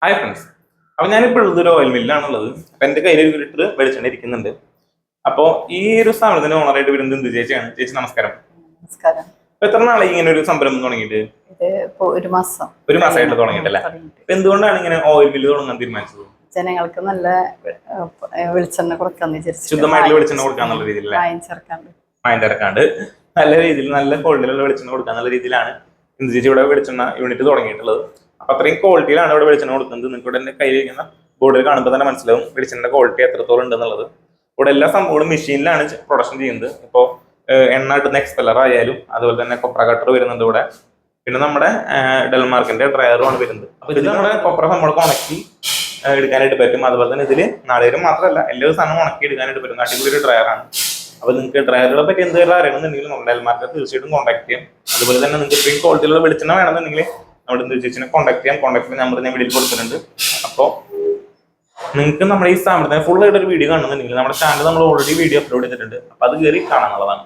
Hi friends. അപ്പൊ ഞാനിപ്പോൾ ഉള്ളത് ഒരു ഓയിൽ മില്ലാണുള്ളത്. അപ്പൊ എന്റെ കയ്യിൽ ഒരു ലിറ്റർ വെളിച്ചെണ്ണ ഇരിക്കുന്നുണ്ട്. അപ്പോ ഈ ഒരു സ്ഥാപനത്തിന്റെ ഓണറായിട്ട് വരുന്നത് എന്ത് ചേച്ചിയാണ്. ചേച്ചി നമസ്കാരം. നമസ്കാരം. അപ്പൊ എത്ര നാളായി ഇങ്ങനെ ഒരു സംരംഭം തുടങ്ങിയിട്ട്? ഒരു മാസമായിട്ട് തുടങ്ങിയിട്ടല്ലേ? അപ്പൊ എന്തുകൊണ്ടാണ് ഇങ്ങനെ ഓയിൽ മില്ല് തുടങ്ങാൻ തീരുമാനിച്ചത്? ജനങ്ങൾക്ക് നല്ല വെളിച്ചെണ്ണ കൊടുക്കാന്ന് വിചാരിച്ചു. ശുദ്ധമായിട്ടുള്ള വെളിച്ചെണ്ണ കൊടുക്കാന്നുള്ള രീതിയിൽ മായം ചേർക്കാണ്ട് നല്ല രീതിയിൽ നല്ല ക്വാളിറ്റിയിലുള്ള വെളിച്ചെണ്ണ കൊടുക്കാന്നുള്ള രീതിയിലാണ് ഇന്ദു ചേച്ചി ഇവിടെ വെളിച്ചെണ്ണ യൂണിറ്റ് തുടങ്ങിയിട്ടുള്ളത്. അപ്പൊ അത്രയും ക്വാളിറ്റിയിലാണ് ഇവിടെ വെളിച്ചെണ്ണ കൊടുക്കുന്നത്. നിങ്ങൾക്ക് ഇവിടെ എന്റെ കയ്യിൽ ഇരിക്കുന്ന ബോർഡിൽ കാണുമ്പോൾ തന്നെ മനസ്സിലാവും വെളിച്ചെണ്ണയുടെ ക്വാളിറ്റി എത്രത്തോളം ഉണ്ടെന്നുള്ളത്. ഇവിടെ എല്ലാ സംഭവങ്ങളും മെഷീനിലാണ് പ്രൊഡക്ഷൻ ചെയ്യുന്നത്. ഇപ്പോൾ എണ്ണ ഇട്ടുന്ന എക്സ്പെല്ലർ ആയാലും അതുപോലെ തന്നെ കൊപ്ര കട്ടർ വരുന്നുണ്ട് ഇവിടെ. പിന്നെ നമ്മുടെ ഡെൽമാർക്കിന്റെ ഡ്രയറുമാണ് വരുന്നത്. അപ്പൊ ഇത് നമ്മുടെ കൊപ്ര നമ്മൾക്ക് ഉണക്കി എടുക്കാനായിട്ട് പറ്റും. അതുപോലെ തന്നെ ഇതിൽ നാളികേരം മാത്രമല്ല എല്ലാ സാധനവും ഉണക്കി എടുക്കാനായിട്ട് പറ്റും. അടിപൊളി ഒരു ഡ്രയറാണ്. അപ്പൊ നിങ്ങൾക്ക് ഡ്രൈവറുകളെ പറ്റി എന്തെങ്കിലും അറിയണമെന്നുണ്ടെങ്കിൽ നമ്മുടെ ഡെൽമാർക്കിനെ തീർച്ചയായിട്ടും കോൺടാക്ട് ചെയ്യാം. അതുപോലെ തന്നെ നിങ്ങൾക്ക് ഇത്രയും ക്വാളിറ്റിയുള്ള വെളിച്ചെണ്ണ വേണമെന്നുണ്ടെങ്കിൽ നമ്മുടെ ചേച്ചിനെ കോൺടാക്ട് ചെയ്യാം. കോൺടാക്ട് നമ്പർ ഞാൻ വീഡിയോയിൽ കൊടുത്തിട്ടുണ്ട്. അപ്പോൾ നിങ്ങൾക്ക് നമ്മുടെ ഈ സ്ഥാപനത്തിന് ഫുൾ ആയിട്ട് ഒരു വീഡിയോ കാണുന്നുണ്ടെങ്കിൽ നമ്മുടെ ചാനൽ നമ്മൾ ഓൾറെഡി വീഡിയോ അപ്ലോഡ് ചെയ്തിട്ടുണ്ട്. അപ്പൊ അത് കയറി കാണാനുള്ളതാണ്.